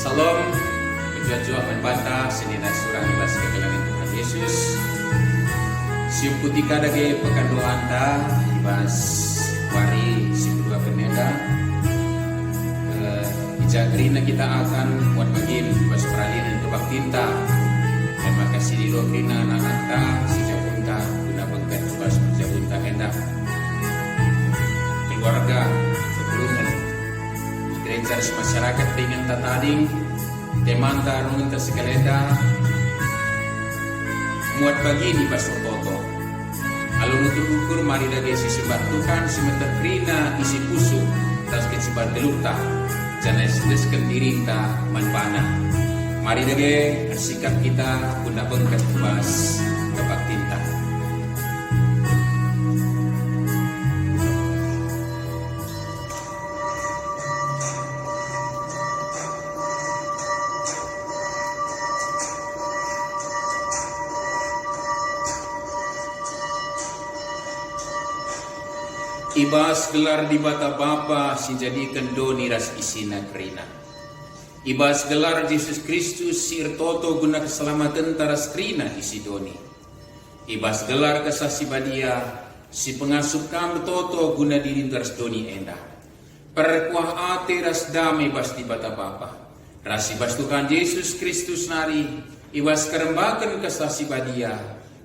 Salam, menjajah membantah senina surang ibas kekelanin Tuhan Yesus. Siup kutika dage pekan doa anda ibas wari si kedua peneda. Ijagrina kita akan buat bagin ibas peralihan kebak tinta. Terima kasih di dokrina anak anda si jabunta guna bangkat ibas jabunta hendak. Keluarga sebelumnya gereja masyarakat dengan tatading teman tarungan tersekalenda muat bagi di pasok toto alun untuk ukur mari dage si sebat Tuhan si meterkrina isi pusu tas kesebat delurta jana sedeskan dirinta manpana mari dage sikap kita guna bengkat bas kebak tinta. Ibas gelar di bata Bapa si jadikan doni ras isina kerina. Ibas gelar Yesus Kristus si ertoto guna keselamatan taras kerina isi doni. Ibas gelar kesasi badia si pengasuh kam toto guna diri taras doni enda. Perkuah ate ras damai bas di bata Bapa. Ras ibas Tuhan Yesus Kristus nari ibas kerembakan kesasi badia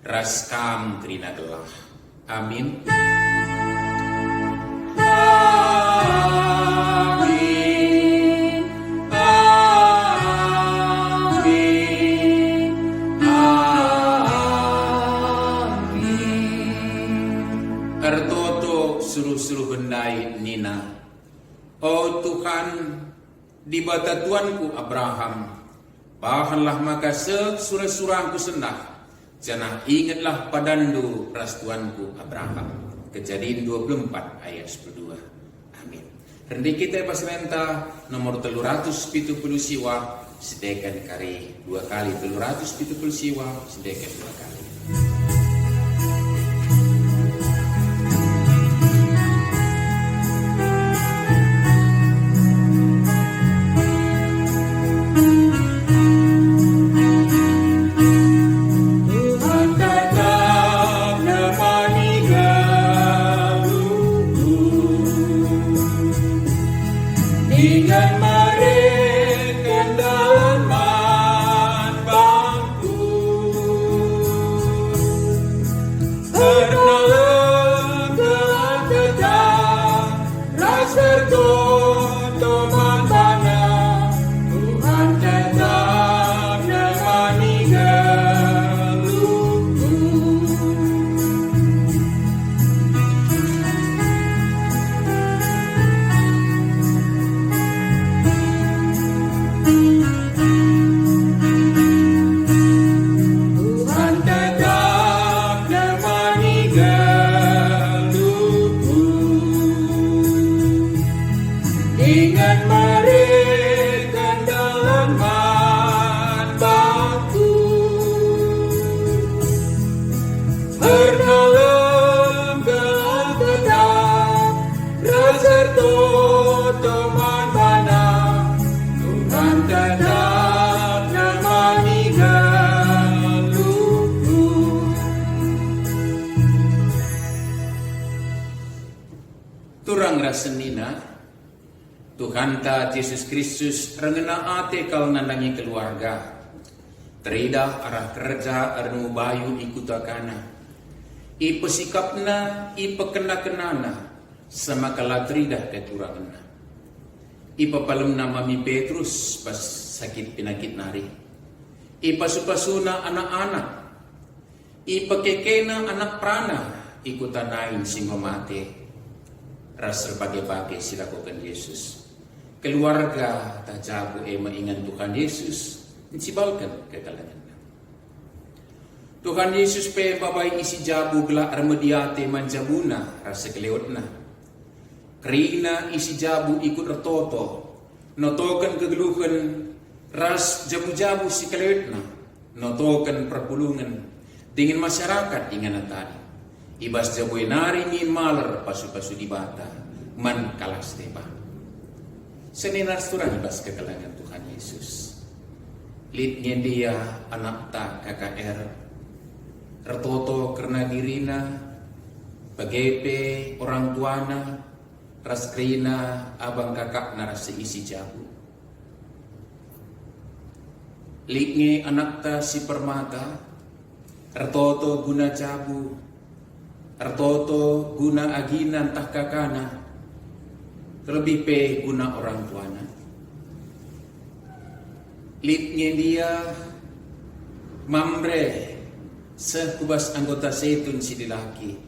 ras kam kerina gelah. Amin. Ertoto suruh-suruh hendai nina. Oh Tuhan, di bata tuanku Abraham, bahanlah maka surah-surahku sendah. Jangan ingatlah padandu ras tuanku Abraham. Kejadian 24 ayat 12. Amin. Rendi kita pas renta nomor 370 siwa sedekan kari 2 kali 370 siwa sedekan 2 kali. Dengan mereka dalaman bangku Pernah ketak rasa toman mana Tuhan tetap nemani geluhku. Dengan mereka dalaman bangku Pernah ketak rasa toman mana Tuhan tetap nemani geluhku. Turang rasenina Tuhan ta Yesus Kristus rengena ate kal nandangi keluarga. Terida arah kerja arnu bayu ikutakana. Ipe sikapna, ipe kena-kenana sama kala terida keturangna. Ipe palem nama mi Petrus pas sakit penyakit nari. Ipe supasuna anak-anak. Ipe kekena anak prana ikutanain singhomate. Ras berbagai-bagai silakukan Yesus. Keluarga tak jago maingan Tuhan Yesus mencibalkan kekalangan. Tuhan Yesus pe babai isi jabu gelak remediate manjabuna rasa keleotna. Kerina isi jabu ikut ertoto notokan kegeluhan ras jabu-jabu si keleotna notokan perpulungan dengan masyarakat ingana tadi. Ibas jabu nari ni maler pasu-pasu di bata man kalas teba. Seninar surah ibas kekalangan Tuhan Yesus. Litnya dia anak ta KKR. Retoto karena dirina. Bagepe orang tuana. Raskrina abang kakak narasi isi jabu. Litnya anak ta si permata. Retoto guna jabu. Retoto guna aginan tah kakana. Terlebih pe guna orang tuana. Litnya dia mamre sekubas anggota setun si dilaki.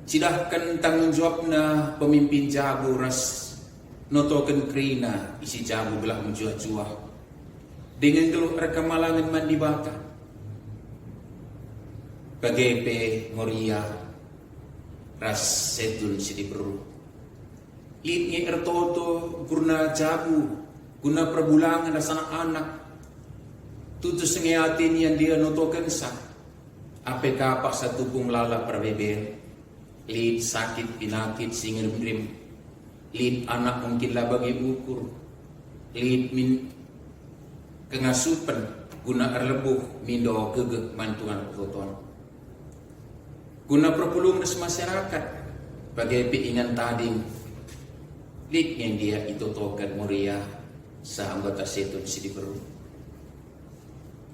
Sidahkan tanggung jawabna pemimpin jabu ras notoken krina isi jabu belah menjuah-juah. Dengan geluk rekamalangan mandi baka. Bagepe ngoria ras setun si diperu. Litnya ertoto guna jabu, guna perbulangan rasa anak. Tutus sengayatin yang dia notokan sah. Apakah pak satu pung lala perbeber. Lit sakit pinakit singir-mirim. Lit anak mungkin lah bagi ukur. Lit min kengasupan guna erlebuh mindo gegek mantuan pertoton. Guna perpulung des masyarakat bagai piingan tading. Lit yang dia itu token muria sa anggota setun si diperu.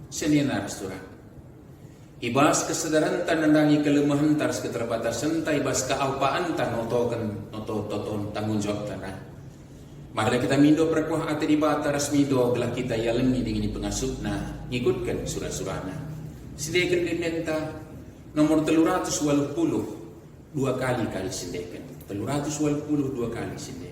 Senianar surah. Ibas kesadaran tan nandangi kelemahan taras keterbatasan ta ibas kealpaan tan nototon tanggung jawab tanah. Mari kita mindo perkuah ate di bataras mindo gelah kita yalemi dengan pengasupna ngikutkan surah-surahna. Sedekan dendenta nomor 380 dua kali sedekan. 380 dua kali sedekan.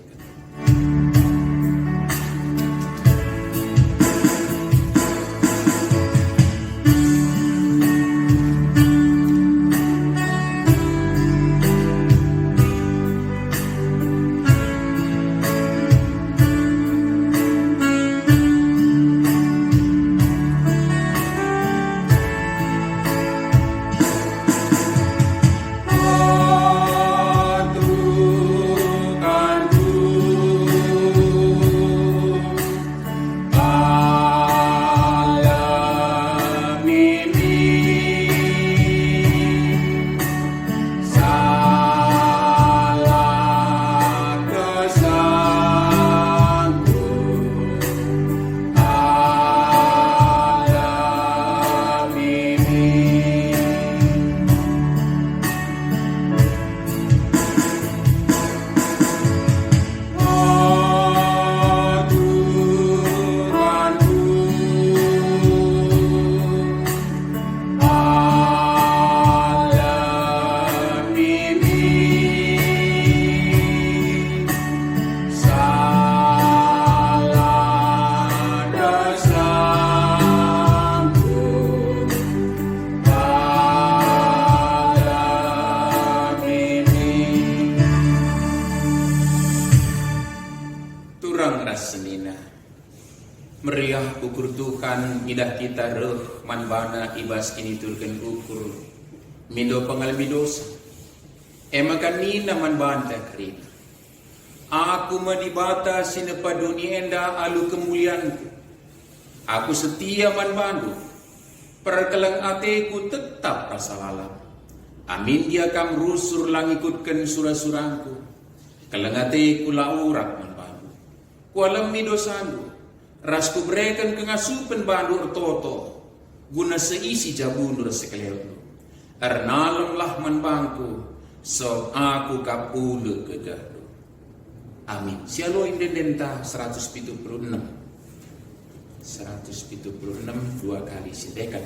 Meriah ukur Tuhan idah kita reh manbana ibas kini turken ukur mindo pengalami dosa emakan nina manbanta krina aku madibata sinepa dunia enda alu kemuliaanku aku setia manbandu perkelang ateku tetap rasa lalam amin dia kam rusur langikutkan surah-surahku kelang ateku laurak manbandu kualam midosandu rasku berikan kengasupan bandu ertoto guna seisi jabundur sekalian ernalem lah manbangku so aku kapulu kegadu amin sialo indendenta 176 dua kali sedekat.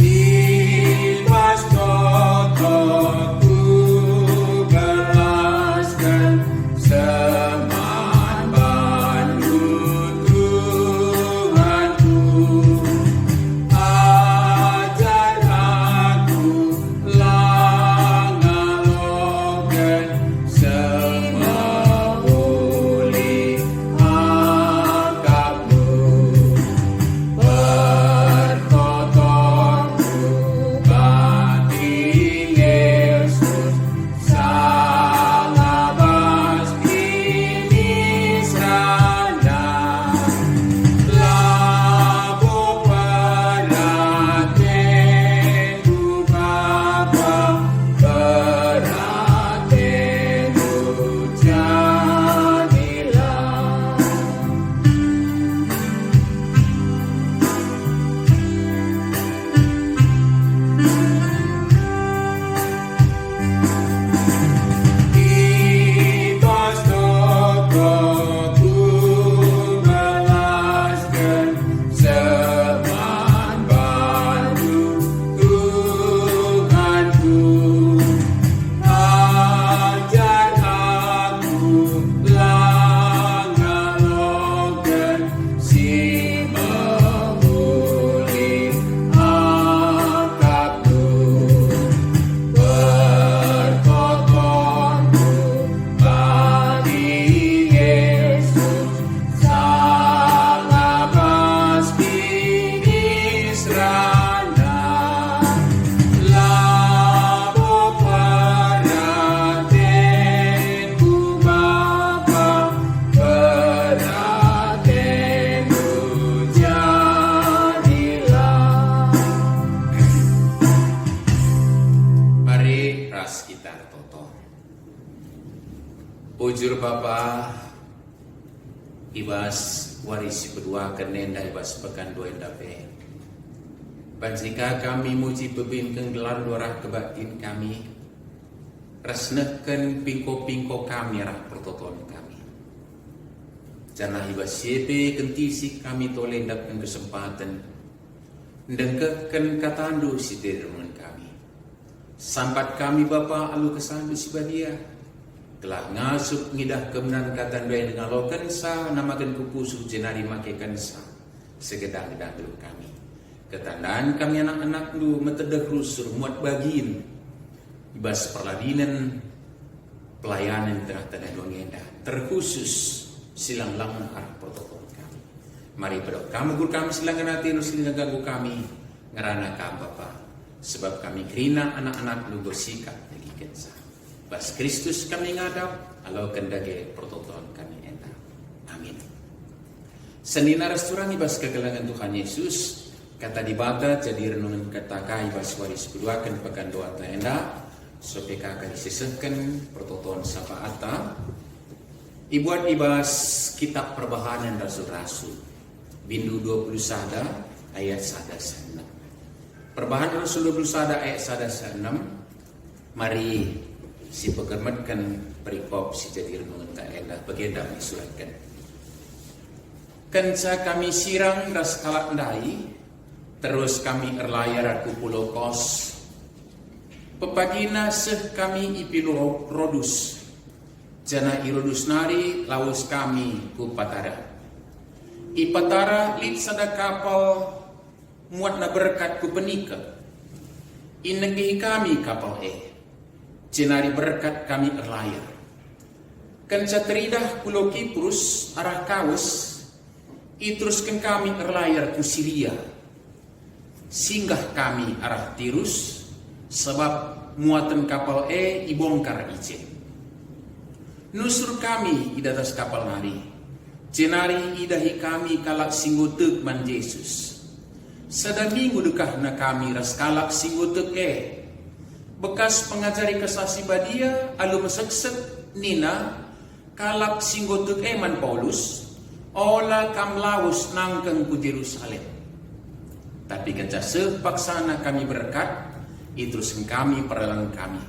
Ibas toto tu gelar Ujur Bapa ibas waris berdua kenenda ibas pekan dua endape. Panjika kami muji pebingkeng gelar dorah kebatin kami. Resneken pingko-pingko kami rah pertoton kami. Janah ibas sipe kentisi kami tolendapkan kesempatan. Dengkekan katandu si derungan kami. Sambat kami Bapa alu kesandu si badia. Telah ngasup ngidah kemenan katan doa dengan lokan sa namakan kupusu jenari makekan sa segedang-gedang dulu kami. Ketandaan kami anak-anak lu metedek rusur muat bagin ibas perladinan pelayanan tengah-tengah dongenda terkhusus silang lang arah protokol kami. Mari pada kamu guru kami silangan hati nu silang ganggu kami ngerana kami Bapa sebab kami kerina anak-anak lu bersikap negikan sa. Bas Kristus kami ngadap, alau kendage pertotoan kami enta. Amin. Senina restoran ibas kegelangan Tuhan Yesus, kata dibata jadi renungan kata kai ibas waris keduakan pekan doa enda, sopeka akan disesehkan pertotoan sapaata. Ibuat ibas kitab perbahanan rasul-rasul, bindu 20 sada ayat sada 6. Perbahanan rasul 20 sada ayat sada 6. Mari si pekermatkan perikop si jadi renungan tak elah bagenda disuratkan. Kenca kami sirang ras kalak ndai, terus kami erlayar ku pulau Kos. Pepagina seh kami ipilu Rodus, jana irodus nari laus kami ku Patara. Ipatara lit sada kapal muat na berkat ku penika. Inenggihi kami kapal jenari berkat kami erlayar. Kenca teridah pulau Kiprus arah Kawes, itruskan kami erlayar ku Syria. Singgah kami arah Tirus, sebab muatan kapal ibongkar ijen. Nusur kami idatas kapal nari, jenari idahi kami kalak singgutek man Yesus. Sedang minggu dekah na kami ras kalak singgutek bekas pengajari kesasi badia alu meseksek nina kalak singgotuk eman Paulus ola kamlaus nangkeng ku Jerusalem. Tapi keca sepaksana kami berkat itrusen kami perelang kami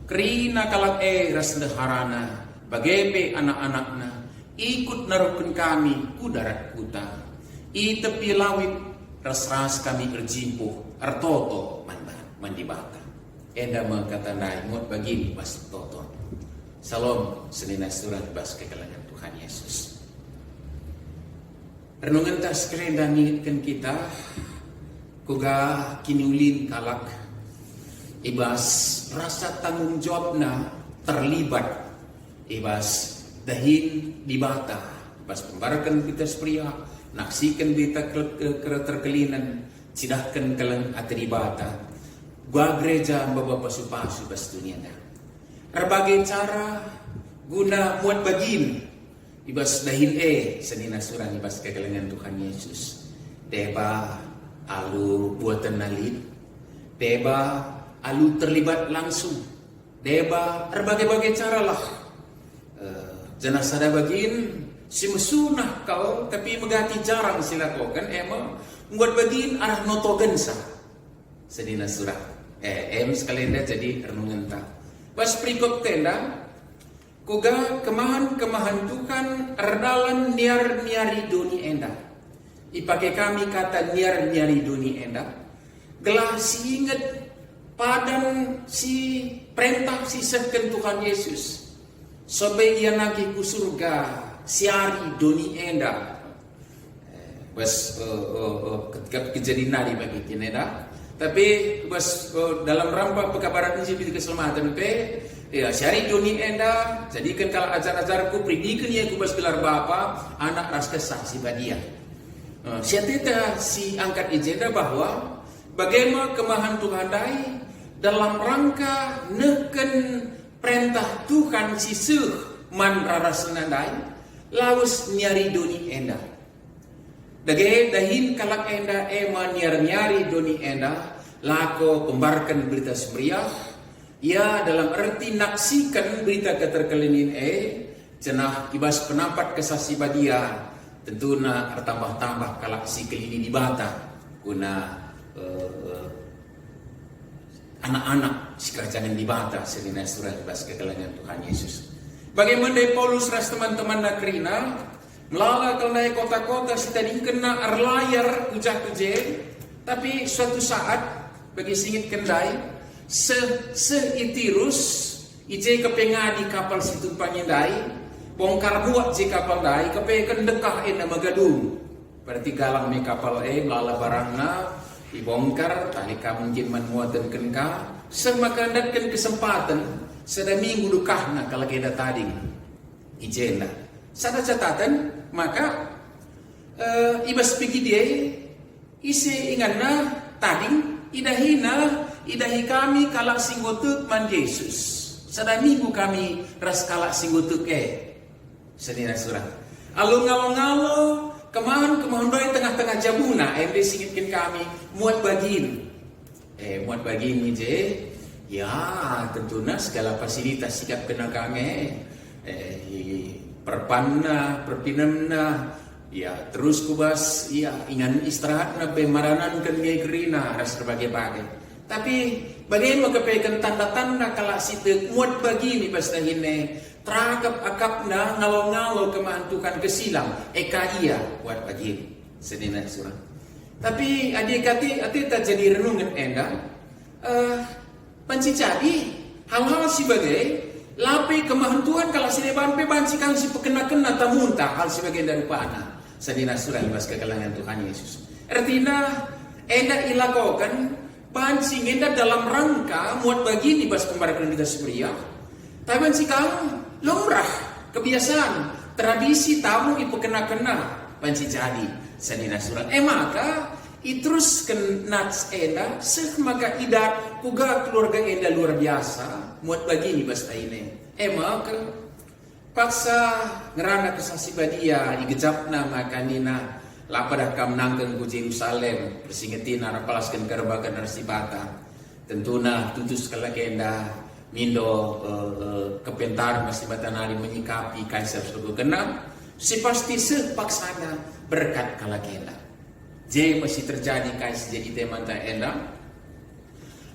kerina kalak ras deharana bagepe anak-anakna ikut naruhkan kami ku darat kuta i tepi lawit ras kami erjimpuh artoto mandibata. Enda mengkatandai muat bagi bas toton. Salam senina surat bas kegelangan Tuhan Yesus. Renungan tas kerenda ngingetkan kita kuga kiniulin kalak ibas rasa tanggung jawabna terlibat ibas dahin dibata ibas pembarakan kita pria naksikan kita terkelinan sidahkan kelang atribata gua gereja bapak pasu-pasu bas dunia dah. Berbagai cara guna muat bagin ibas dahin senina surang ibas kegelangan Tuhan Yesus. Deba alu buatan nalit, deba alu terlibat langsung, deba berbagai-bagai cara lah. Jenazah bagin si mesunah kau tapi megati jarang silakokan emang buat bagin arah notogensa senina surah. Sekalian jadi renungan tak. Bas perikop tenda, kuga kemahan Tuhan erdalan niar-niari doni enda. Ipake kami kata niar-niari doni enda. Gelah si inget padan si perintah si sehken Tuhan Yesus. Sobe ia nagi ku surga siari doni enda. Bas ketika kejadian nari bagi kineda. Tapi bas dalam rambak pekabaran ini jadi keselamatan ya syari doni enda jadikan kalau ajar-ajarku predikan ya ku bas gelar bapa anak ras kesah si badia. Siatita si angkat ijeda bahwa bagaimana kemahan Tuhan dai dalam rangka neken perintah Tuhan si seuh man rarasenandai laus nyari doni enda. Dage dahin kalak enda ema nyari doni enda lako pembarkan berita semeriah ia dalam arti naksikan berita keterkelinin cenah ibas penampat kesasi badia tentuna bertambah-tambah kalak si kelini di bata guna anak-anak si kerjangan di bata serina surah ibas kekelangan Tuhan Yesus. Bagaimana Paulus ras teman-teman nakrina melala kalnai kota-kota si tadi kena arlayar ujah-ujeh, tapi suatu saat bagi singit kendai itirus ije kepengadi kapal situ panyendai bongkar buat je kapal dai kepengen dekah nama gadung berarti galang me kapal melala barangna dibongkar tali mungkin manmuatan kenka semakandatkan kesempatan sada minggu dukahna kalau kita tadi ijenda sada catatan maka ibas pigi dia isi ingatna tadi idahi kami kalak singgotuk man Yesus sada minggu kami ras kalak singgotuk senira surah alung-alung kemahan doi tengah-tengah jabuna MD singitkan kami muat bagin je ya tentunya segala fasilitas sikap kena kami perpinamna ya terus kubas ya ingan istirahat na bemaranan kan ngegrina ras berbagai-bagai tapi bagaimana kepekan tanda-tanda kalau situ muat bagi ni basta hine terakap akapna ngalo-ngalo kemantukan kesilam iya buat bagi sedina surah tapi adik-adik tak jadi renungan enda panci jadi hal-hal sebagai lapi kemahantuan kalau sineban pe banci kan si pekena-kena tamunta hal sebagai dari pana sedina surah ibas kekalangan Tuhan Yesus artinya enda ilakokan banci ngenda dalam rangka muat bagi ni bas pembarakan kita sebria tapi banci kang lumrah kebiasaan tradisi tamu ipu kena-kena banci jadi sedina surah maka terus kenats enda maka idat kuga keluarga enda luar biasa muat bagi ni bas ini maka paksa ngerana kesasi badia igejapna makanina lapadah kam nangkeng ku Jerusalem bersingetina rapalaskan kerbakan narsibata tentuna tutus kalakenda mindo kepentar masibata nari menyikapi kaisar suku genap si pasti sepaksana berkat kalakenda je masih terjadi kaisar jadi teman tak endang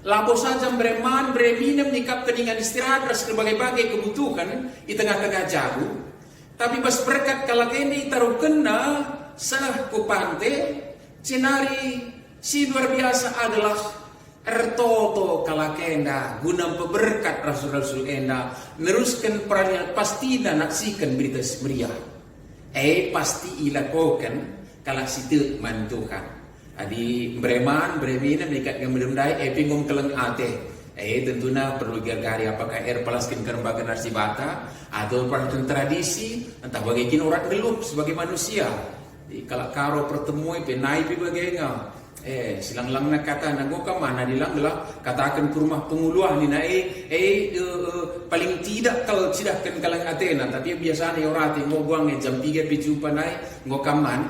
labo saja bereman bereminem nikap keningan istirahat ras berbagai-bagai kebutuhan di tengah-tengah jago tapi pas berkat kalakenda itaruh kena sah kupante cenari si luar biasa adalah ertoto kalakenda guna berkat rasul-rasul enda neruskan perannya pasti dan naksikan berita meriah pasti ilakokan kalau situ mantukan adi breman bremina menikat yang belum dai pinggung keleng ate tentunya perlu gargari apakah palaskin kerembagan narsibata atau peraturan tradisi entah bagaimana orang gelup sebagai manusia kalau karo pertemu penai bagaimana silang-lang na kata nanggo ka mana dilang lah katakan ke rumah penguluah ni na paling tidak kalau sidahkan kalang Athena tapi biasanya orang ngo buang jam 3 pijupa nai ngo kaman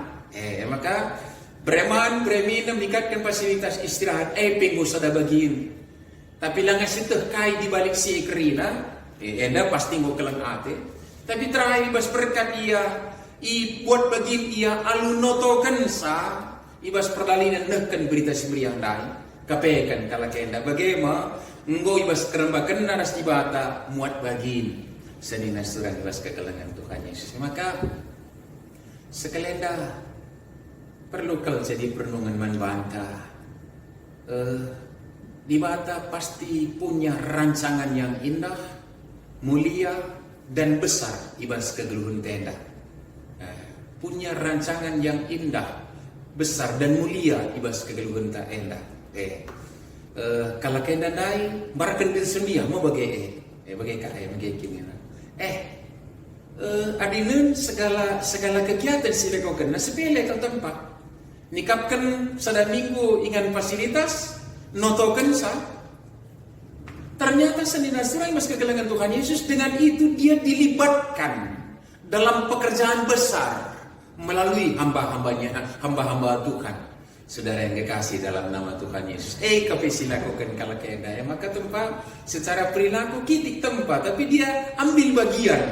maka breman bremina mengikatkan fasilitas istirahat penggo sada bagin tapi langas itu kai di balik si kerina enda pasti ngo kalang ate tapi terakhir bas berkat ia buat bagin ia alunotokan sa ibas perlalinan neken berita semeriang dai kapekan kalakenda bagaimana nggo ibas kerembakan naras dibata muat bagin senina surah ibas kekalangan Tuhan Yesus maka sekelenda perlu kalau jadi perenungan manbanta dibata pasti punya rancangan yang indah mulia dan besar ibas kegeluhun tenda punya rancangan yang indah besar dan mulia ibas kegeluhan tak endah kalau kenda dai barakan diri sendia mau bagai bagai kini adilun segala kegiatan silakan sepele ke tempat nikapkan sada minggu ingan fasilitas notokan sa ternyata senina surah mas kegelangan Tuhan Yesus dengan itu dia dilibatkan dalam pekerjaan besar melalui hamba-hamba Tuhan Saudara yang kekasih dalam nama Tuhan Yesus, kapesi lakukan kalau kena ya, maka tempat secara perilaku kitik tempat, tapi dia ambil bagian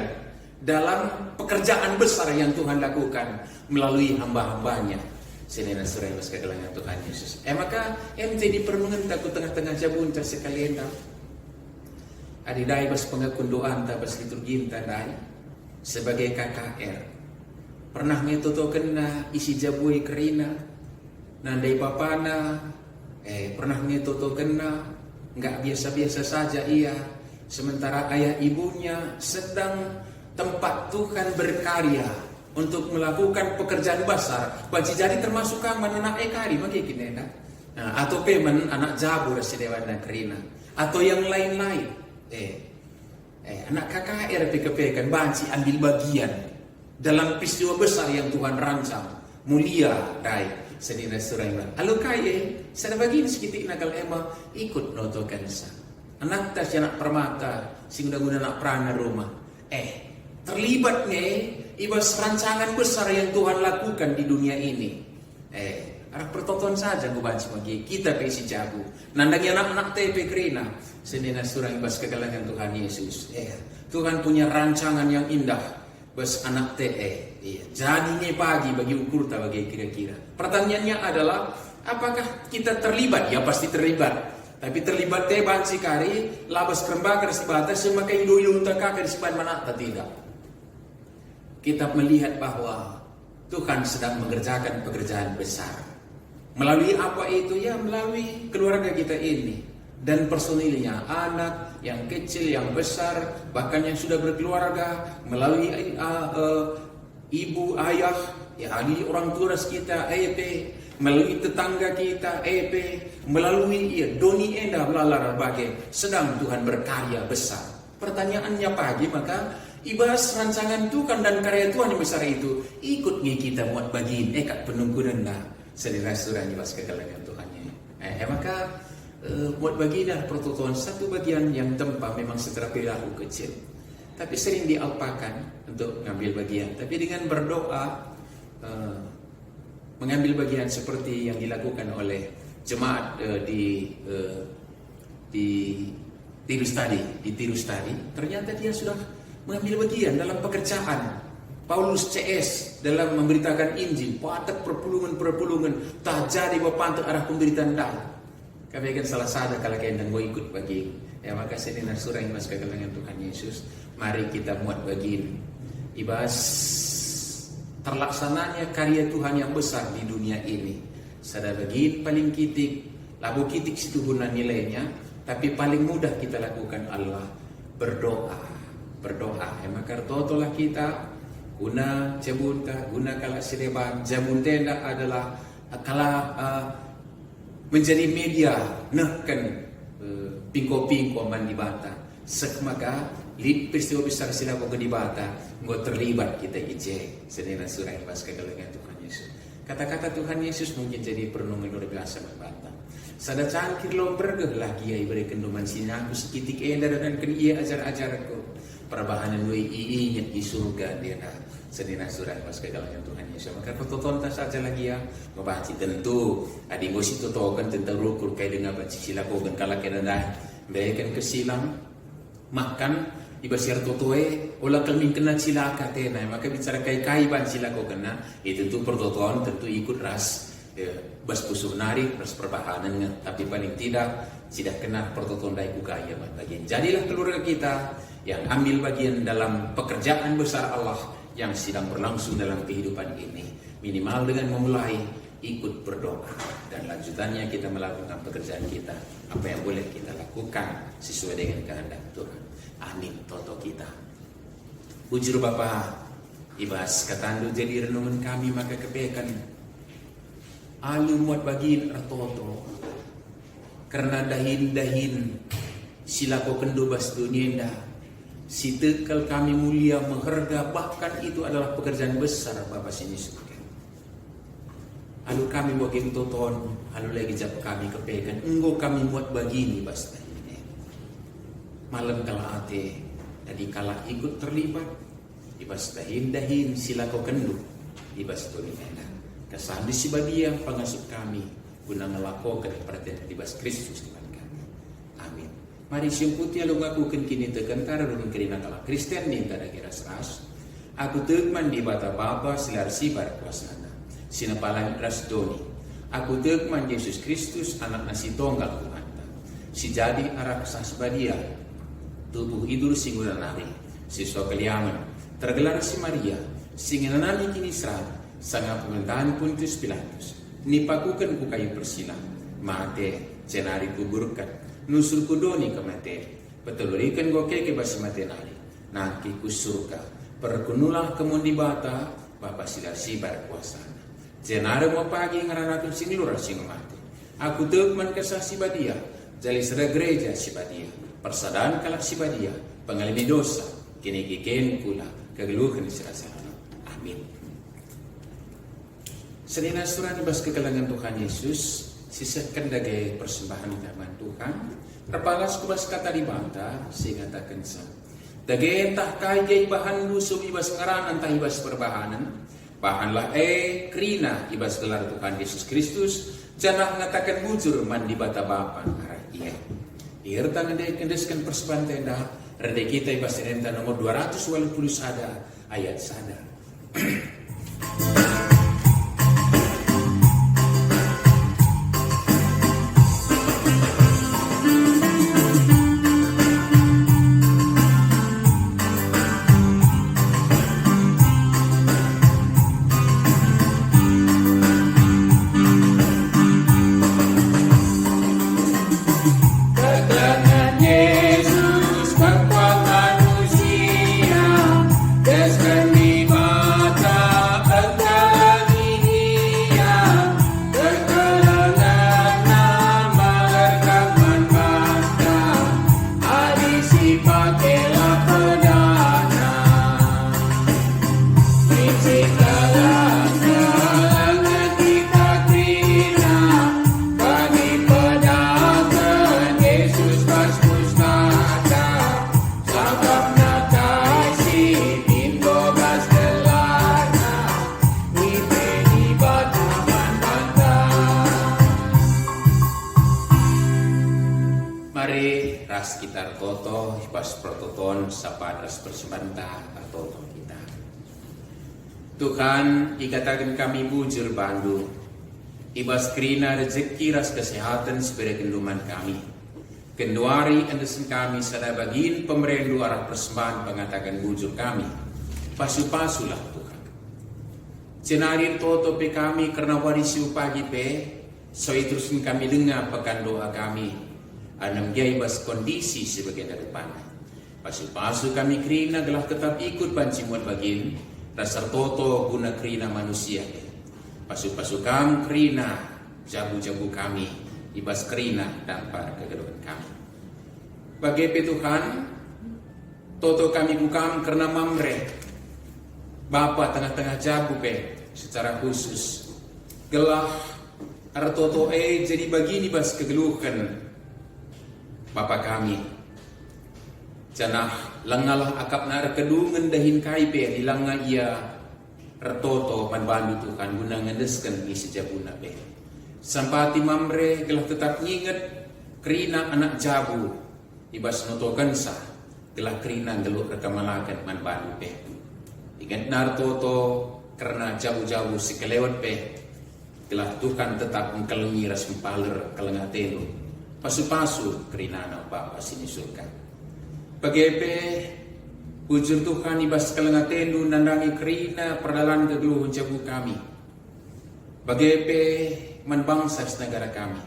dalam pekerjaan besar yang Tuhan lakukan melalui hamba-hambanya. Senena surai mas kegelangan Tuhan Yesus. Maka ente di perenungan takut tengah-tengah jabun sekalian tak. Adidai bas pengakun doa tak bas liturgi tandai sebagai KKR. Pernah ngetoto kena isi jabui kerina. Nandai papana, pernah ngetoto kena, nggak biasa-biasa saja ia. Sementara ayah ibunya sedang tempat Tuhan berkarya untuk melakukan pekerjaan besar. Baci jadi termasuk kaman anak ekari, makanya atau pemen anak jabur sedewana kerina, atau yang lain-lain. Anak KKR PKP kan banci ambil bagian dalam peristiwa besar yang Tuhan rancang, mulia dai. Sedina suraiman. Halo kaya, sada bagi sekitik nakal ema ikut notokan sa. Anak tas anak permata, sing guna anak prana rumah. Terlibat ibas rancangan besar yang Tuhan lakukan di dunia ini. Arah pertonton saja gue baca bagi kita pesi jabu. Nandang anak-anak TP Krina. Sedina surang ibas kegalangan Tuhan Yesus. Tuhan punya rancangan yang indah. Bas anak jadinya pagi bagi ukur tak bagi kira-kira. Pertanyaannya adalah apakah kita terlibat? Ya pasti terlibat. Tapi terlibat banci kari labas kerembakar sebatas semakai ilu-ilu untuk kakak di sepan mana atau tidak. Kita melihat bahwa Tuhan sedang mengerjakan pekerjaan besar. Melalui apa itu? Ya melalui keluarga kita ini. Dan personilnya, anak yang kecil, yang besar, bahkan yang sudah berkeluarga, melalui ibu, ayah, ya orang tua kita, melalui tetangga kita, melalui doni enda melalar bagai sedang Tuhan berkarya besar. Pertanyaannya pagi maka ibas rancangan Tuhan dan karya Tuhan yang besar itu ikut kita buat bagiin kat penunggu rendah sedera surah ibas kegalangan Tuhannya. Maka buat bagian pertotoan satu bagian yang tempat memang secara perilaku kecil, tapi sering dialpakan untuk mengambil bagian. Tapi dengan berdoa mengambil bagian seperti yang dilakukan oleh jemaat di Tirus tadi, ternyata dia sudah mengambil bagian dalam pekerjaan. Paulus CS dalam memberitakan Injil, padat perpulungan tak jadi bapak arah pemberitaan dah. Kami akan salah sada kalau kalian gue ikut bagi. Maka sedina surah yang masuk kegelangan Tuhan Yesus. Mari kita muat bagi ibas terlaksananya karya Tuhan yang besar di dunia ini. Sada bagi paling kitik, labu kitik situ guna nilainya, tapi paling mudah kita lakukan Allah berdoa. Maka totolah kita guna jabunta, guna kala sireban. Jabuntenda adalah kala menjadi media nahkan pingko-pingko man di bata. Maka peristiwa besar sila ko di bata nggak terlibat kita ije sedena surah yang pas kegalangan Tuhan Yesus. Kata-kata Tuhan Yesus mungkin jadi perenungan luar biasa membata. Sada cangkir lo bergeh lagi ya ibari kenduman sinaku sekitik enda dan kan ia ajar-ajarku perbahanan gue iinya di surga dia sedina surah pas kegalangan Tuhan Yesus. Maka pertonton saja lagi ya membaca tentu adi gue situ tokan tentang rukur kayak dengan baca sila kogan kala kena dah berikan kesilang makan ibasir totoe olah kelming kena sila katena. Maka bicara kai ban sila kogan itu tentu pertonton tentu ikut ras bas pusuh nari ras perbahanan tapi paling tidak kena pertonton dai kaya bagian. Jadilah keluarga kita yang ambil bagian dalam pekerjaan besar Allah yang sedang berlangsung dalam kehidupan ini. Minimal dengan memulai ikut berdoa dan lanjutannya kita melakukan pekerjaan kita. Apa yang boleh kita lakukan sesuai dengan kehendak Tuhan. Amin. Toto kita. Bujur Bapa, ibas katandu jadi renungan kami maka kepekan. Alu muat bagiin artoto. Karena dahin silako kendubas dunia indah. Si tekal kami mulia mengharga, bahkan itu adalah pekerjaan besar Bapak sini surga. Lalu kami buat toton, lalu lagi jap kami kepekan, engkau kami buat begini basta ini. Malam kala ate, jadi kala ikut terlibat, ibas dahin sila kau kendu, ibas tu ini. Kesandi si badia pengasuh kami guna ngelakokan perhatian tibas Kristus Tuhan kami. Amin. Mari siang putih lu ngakukan kini tekentara runun kerina kala Kristen ni tada geras ras. Aku tegman di bata Bapa silar sibar kuasana. Sinapalan ras doni. Aku tegman Yesus Kristus anak nasi tonggal Tuhan. Si jadi arah sas badia. Tubuh idur singulan nari. Siswa keliaman. Tergelar si Maria. Singinanani kini serang. Sanga pemerintahan Pontius Pilatus. Nipakukan ku kayu persila. Mate, cenari kuburkan. Nusul kudoni ke mate. Petulurikan goke ke basi mate nari. Naki ku surga. Perkunulah kemundi bata. Bapa silar sibar kuasana. Cenari mau pagi ngaranakun sing lurah sing mate. Aku tegman kesah si badia. Jali seda gereja si badia. Persadaan kalak si badia. Pengalami dosa. Kini kiken kula. Kegeluhan serasa. Amin. Selina surah dibas kegelangan Tuhan Yesus, sisakan dagai persembahan firman Tuhan, terpalas kubas kata dibanta, sehingga tak kensa. Dagai entah kaya bahan lusuh ibas ngaranan tah ibas perbahanan, bahanlah krina ibas gelar Tuhan Yesus Kristus, janah ngatakan bujur mandi bata bapa arah iya. Irta ngedai kendeskan persembahan tenda, rede kita ibas renta nomor 280 sada, ayat sada. Mari ras kita toto pas prototon sapa ras persembanta toto kita. Tuhan ikatakan kami bujur bandu. Ibas krina rezeki ras kesehatan sebagai kenduman kami. Kenduari andesen kami sada bagin pemerendu arah persembahan pengatakan bujur kami. Pasu-pasulah Tuhan. Cenarin toto pe kami karena warisi pagi pe. So itusin kami dengar pekan doa kami. Anam jai bas kondisi sebagai depan. Pasu-pasu kami krina gelah tetap ikut pancimuan bagin. Dasar toto guna krina manusia. Pasu-pasu kami krina jabu-jabu kami. Ibas krina dampar kegeduhan kami. Bagi Tuhan, toto kami bukam karena mamre. Bapa tengah-tengah jabu pe secara khusus. Gelah artoto jadi bagini bas kegeluhan. Bapa kami, janah lengalah akap nar kedungan dahin kaipe di langa ia retoto manbandu Tuhan guna ngedeskan isi jabuna pe. Sampati mamre gelah tetap nginget krina anak jabu ibas notokan sa gelah krina geluk rekamalakan manbandu pe. Ingat nar toto karena jauh-jauh si kelewat pe gelah Tuhan tetap mengkelengi ras mempaler kelengatelu. Pasu-pasu kerinana Bapa sini surga. Pagepe ujur Tuhan ibas kelengatelu nandangi kerina perdalan kegeluhan jabu kami. Pagepe manbangsa negara kami.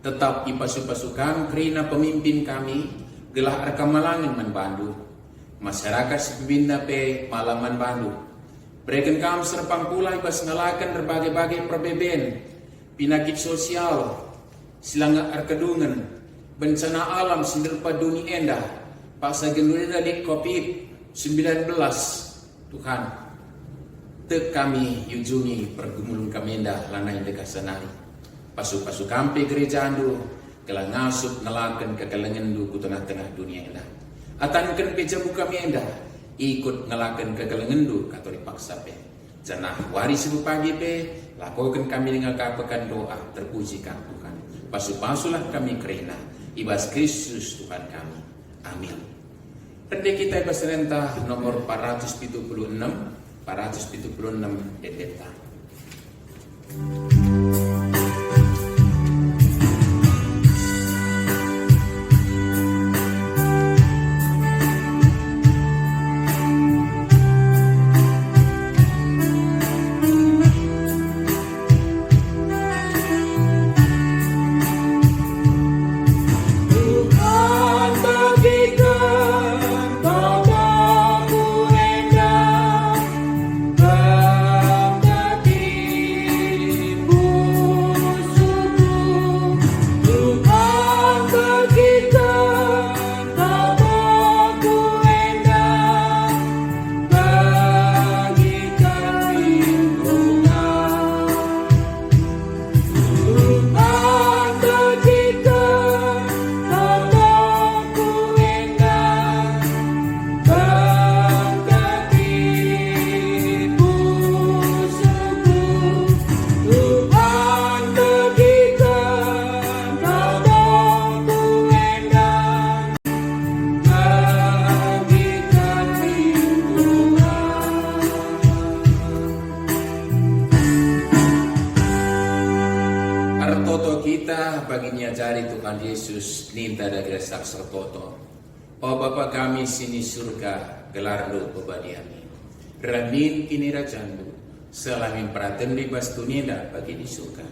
Tetap ipasu-pasu kami kerina pemimpin kami gelah arkamalangin manbandu. Masyarakat sepibinda pe malam manbandu. Berikan kami serpang pula ibas ngalakan berbagai-bagai perbeben. Pinakit sosial. Silangga arkedungan bencana alam sinderpa dunia endah paksa gendunia dari COVID-19 Tuhan tek kami yujungi pergumulun kami endah lanai dekat senari pasu-pasu kampe gereja andu kelang ngasup ngelakan kekelengendu ku tengah-tengah dunia endah atankan pejabu kami endah ikut ngelakan kekelengendu katori paksa pe Janah waris pagi pe, lakukan kami dengan kapakan doa, terpujikan Tuhan. Pasu-pasulah kami kerina, ibas Kristus Tuhan kami. Amin. Pendek kita ibas rentah nomor 476 dedeta. Baginya jari Tuhan Yesus ninta dari sakser toto. Oh Bapa kami sini surga gelar lu pebadiami. Ramin kini rajandu selamin praten di bastunida bagi di surga.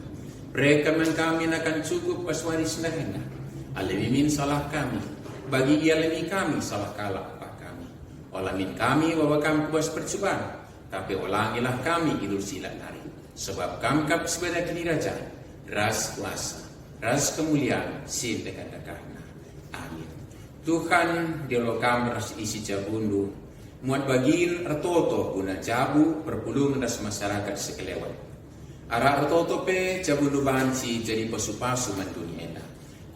Rekaman kami akan cukup pas waris nahena. Alimimin salah kami bagi ialemi kami salah kalah apa kami. Olamin kami bahwa kami puas percobaan. Tapi ulangilah kami idul silat hari. Sebab kami kap sepeda kini raja ras kuasa. Ras kemuliaan sin dekat-dekatna. Amin. Tuhan diolokam ras isi jabundu muat bagiin ertoto guna jabu perpulung das masyarakat sekelewan. Ara ertoto pe jabundu banci jadi pasu-pasu manduniena.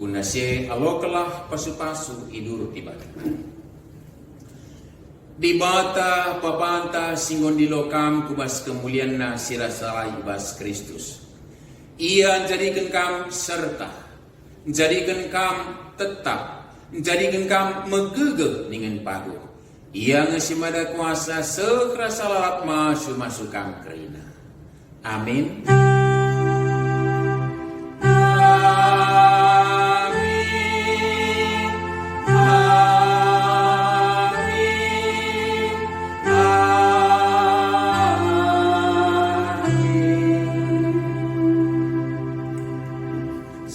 Guna se alokelah pasu-pasu idur tibata. Di bata papanta singon dilokam kubas kemuliaan sirasalai ibas Kristus. Ia jadikan kam serta, jadikan kam tetap, jadikan kam megege dengan pagu. Ia ngesimada kuasa sekerasa lalap masuk kam kerina. Amin.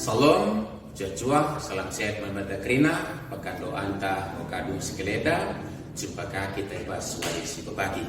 Salam, jajuah, salam sehat memata kerina, pekan doa anta, mokadung sekeleda, jumpa kita ibas waris pagi.